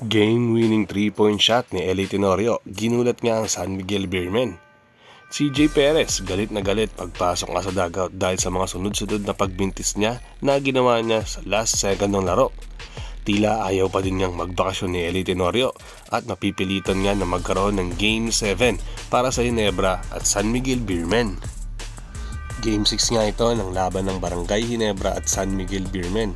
Game-winning 3-point shot ni Eli Tenorio, ginulat nga ang San Miguel Beermen. CJ Perez, galit na galit pagpasok nga sa dugout dahil sa mga sunod-sunod na pagbintis niya na ginawa niya sa last second ng laro. Tila ayaw pa din niyang magbakasyon ni Eli Tenorio at napipilitan niya na magkaroon ng Game 7 para sa Ginebra at San Miguel Beermen. Game 6 nga ito ng laban ng Barangay Ginebra at San Miguel Beermen.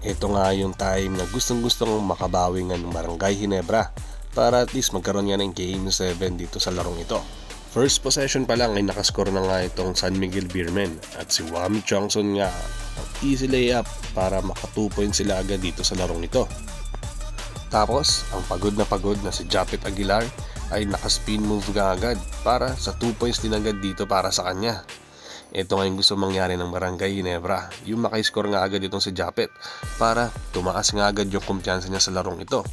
Ito nga yung time na gustong-gustong makabawi nga ng Barangay Ginebra para at least magkaroon nga ng Game 7 dito sa larong ito. First possession pa lang ay nakascore na nga itong San Miguel Beermen at si Wami Chongson nga ang easy layup para maka 2 points sila agad dito sa larong ito. Tapos ang pagod na si Japet Aguilar ay naka-spin move nga agad para sa 2 points din agad dito para sa kanya. Ito nga yung gusto mangyari ng Barangay Ginebra, yung maka-score nga agad itong si Japet para tumaas nga agad yung kumpiyansa niya sa larong ito.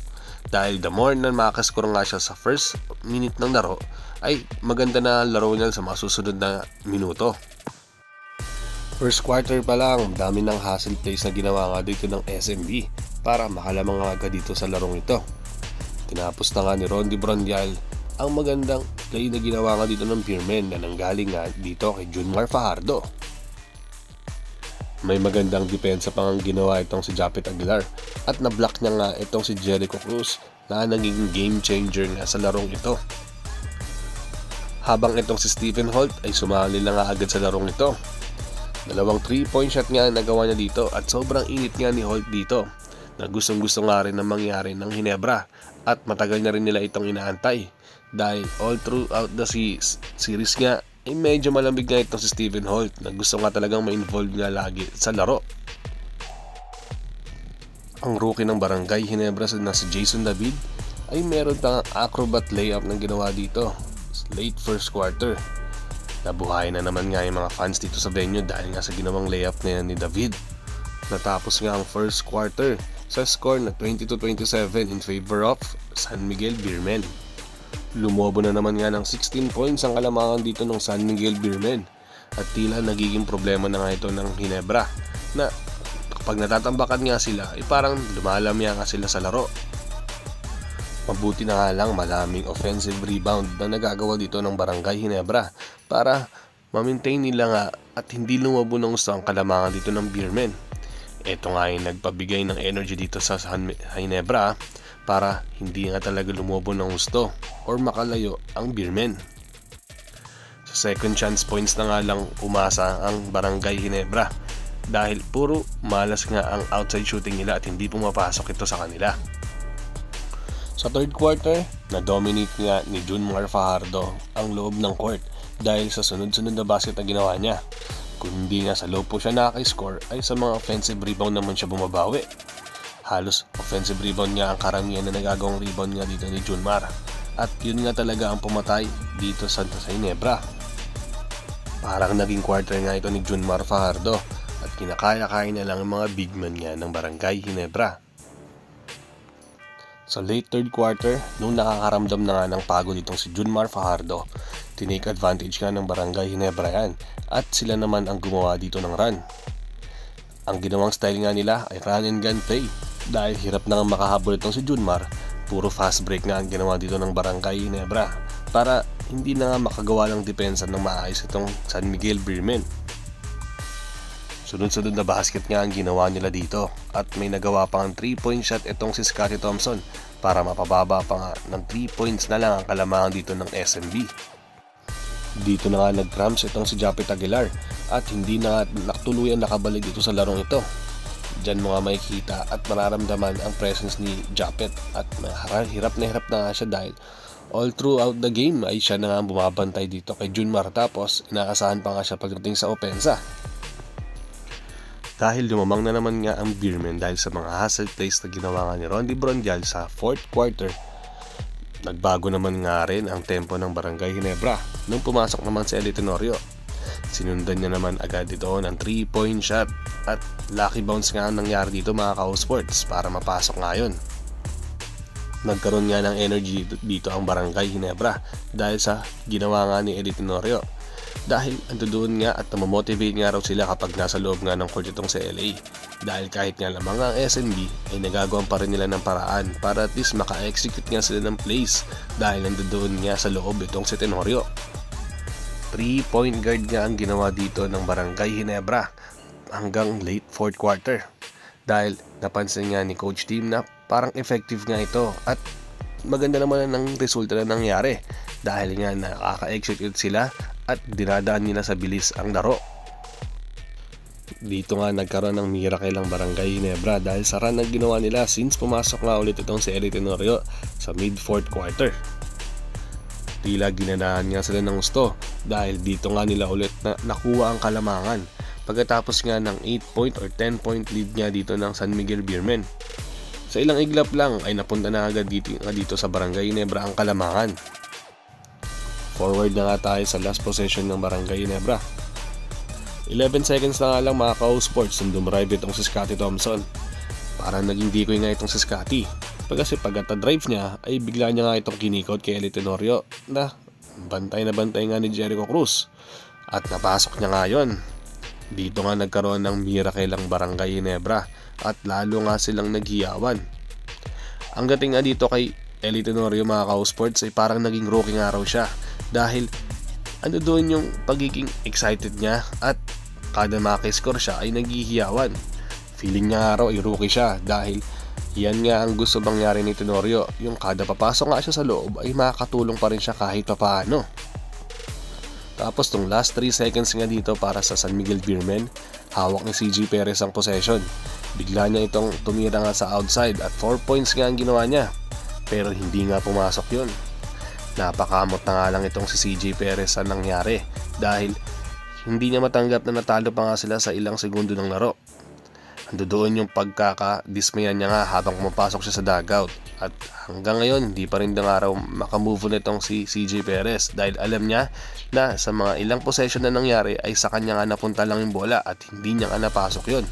Dahil the more na makascore nga siya sa first minute ng laro, ay maganda na laro niya sa mga susunod na minuto. First quarter pa lang, dami ng hustle plays na ginawa nga dito ng SMB para makalamang nga agad dito sa larong ito. Tinapos na nga ni Rondy Brondial ang magandang play na ginawa nga dito ng Beermen na nanggaling nga dito kay Junmar Fajardo. May magandang depensa pang ginawa itong si Japet Aguilar at na-block niya nga itong si Jericho Cruz na naging game changer nga sa larong ito. Habang itong si Stephen Holt ay sumali na nga agad sa larong ito. Dalawang 3-point shot nga nagawa niya dito at sobrang init nga ni Holt dito na gustong-gusto nga rin na mangyari ng Ginebra at matagal na rin nila itong inaantay. Dahil all throughout the series nga ay medyo malamig nga itong si Stephen Holt na gusto nga talagang ma-involve nga lagi sa laro. Ang rookie ng Barangay Ginebra na si Jason David ay meron pang acrobat layup na ginawa dito late first quarter. Nabuhay na naman nga yung mga fans dito sa venue dahil nga sa ginawang layup na yan ni David. Natapos nga ang first quarter sa score na 22-27 in favor of San Miguel Beermen. Lumobo na naman nga ng 16 points ang kalamangan dito ng San Miguel Beermen at tila nagiging problema na nga ito ng Ginebra na kapag natatambakan nga sila ay parang lumalamya nga sila sa laro. Mabuti na nga lang maraming offensive rebound na nagagawa dito ng Barangay Ginebra para ma-maintain nila nga at hindi lumobo ng gusto ang kalamangan dito ng Beermen. Ito nga ay nagpabigay ng energy dito sa Ginebra para hindi nga talaga lumobo ng gusto or makalayo ang Beermen. Sa second chance points na nga lang umasa ang Barangay Ginebra dahil puro malas nga ang outside shooting nila at hindi pumapasok ito sa kanila. Sa third quarter, na-dominate nga ni Junmar Fajardo ang loob ng court dahil sa sunod-sunod na basket na ginawa niya. Kung hindi nga sa low po siya nakaka-score ay sa mga offensive rebound naman siya bumabawi. Halos offensive rebound nga ang karamihan na nagagawang rebound nga dito ni Junmar. At yun nga talaga ang pumatay dito sa Ginebra. Parang naging quarter nga ito ni Junmar Fajardo at kinakaya-kaya na lang ang mga big man nga ng Barangay Ginebra. Sa late third quarter, nung nakakaramdam na nga ng pagod itong si Junmar Fajardo, tinake advantage nga ng Barangay Ginebra yan at sila naman ang gumawa dito ng run. Ang ginawang style nga nila ay run and gun play dahil hirap na nga makahabol itong si Junmar, puro fast break nga ang ginawa dito ng Barangay Ginebra para hindi na nga makagawa ng depensa ng maayos itong San Miguel Beermen. Sunod-sunod na basket nga ang ginawa nila dito at may nagawa pang 3-point shot itong si Scottie Thompson para mapababa pa nga ng 3 points na lang ang kalamangan dito ng SMB. Dito na nga nag-cramps itong si Japet Aguilar at hindi na tuluyan nakabalik dito sa larong ito. Diyan mo nga makikita at mararamdaman ang presence ni Japet at hirap na nga siya dahil all throughout the game ay siya na nga bumabantay dito kay Junmar tapos inaasahan pa nga siya pagdating sa opensa. Dahil lumamang na naman nga ang Beermen dahil sa mga hustle plays na ginawa nga ni Rondy Brondial sa fourth quarter, nagbago naman nga rin ang tempo ng Barangay Ginebra nung pumasok naman si Eli Tenorio. Sinundan niya naman agad ito ng 3-point shot at lucky bounce nga ang nangyari dito mga ka-sports para mapasok nga yun. Nagkaroon nga ng energy dito ang Barangay Ginebra dahil sa ginawa nga ni Eli Tenorio. Dahil ando doon nga at namomotivate nga raw sila kapag nasa loob nga ng court itong sa LA. dahil kahit nga lamang ang SNB ay nagagawan pa rin nila ng paraan para at least maka-execute nga sila ng plays dahil nandoon nga sa loob itong si Tenorio. 3-point guard nga ang ginawa dito ng Barangay Ginebra hanggang late 4th quarter dahil napansin nga ni Coach Tim na parang effective nga ito at maganda naman ang resulta na nangyari dahil nga nakaka-execute sila at dinadaan nila sa bilis ang laro. Dito nga nagkaroon ng miracle ang Barangay Ginebra dahil sa run na ginawa nila since pumasok nga ulit itong si Eli Tenorio sa mid 4th quarter. Tila ginanahan nga sila ng gusto dahil dito nga nila ulit na nakuha ang kalamangan pagkatapos nga ng 8-point or 10-point lead nga dito ng San Miguel Beermen. Sa ilang iglap lang ay napunta na agad dito sa Barangay Ginebra ang kalamangan. Forward na nga tayo sa last possession ng Barangay Ginebra. 11 seconds na nga lang mga ka-sports nung dumrive itong si Scottie Thompson. Parang naging decoy nga itong si Scottie. Kasi pagkata-drive niya ay bigla niya nga itong kinikot kay Eli Tenorio na bantay nga ni Jericho Cruz. At napasok niya nga yun. Dito nga nagkaroon ng miracle ang Barangay Ginebra at lalo nga silang naghiyawan. Ang dating nga dito kay Eli Tenorio mga ka-sports ay parang naging rookie nga raw siya dahil ano doon yung pagiging excited niya at kada makiscore siya ay naghihiyawan. Feeling niya nga raw ay rookie siya dahil yan nga ang gusto mangyari ni Tenorio, yung kada papasok nga siya sa loob ay makakatulong pa rin siya kahit papaano. Tapos tong last 3 seconds nga dito para sa San Miguel Beermen, hawak ni CJ Perez ang possession. Bigla niya itong tumira nga sa outside at 4 points nga ang ginawa niya. Pero hindi nga pumasok yun. Napakamot na nga lang itong si CJ Perez sa nangyari dahil hindi niya matanggap na natalo pa nga sila sa ilang segundo ng laro. Ando doon yung pagkakadismayan niya nga habang pumapasok siya sa dugout. At hanggang ngayon hindi pa rin na nga raw makamove on itong si CJ Perez dahil alam niya na sa mga ilang possession na nangyari ay sa kanya nga napunta lang yung bola at hindi niya nga napasok yun.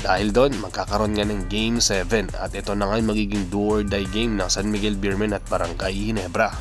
Dahil doon magkakaroon nga ng Game 7 at ito na nga yung magiging do or die game ng San Miguel Beermen at Barangay Ginebra.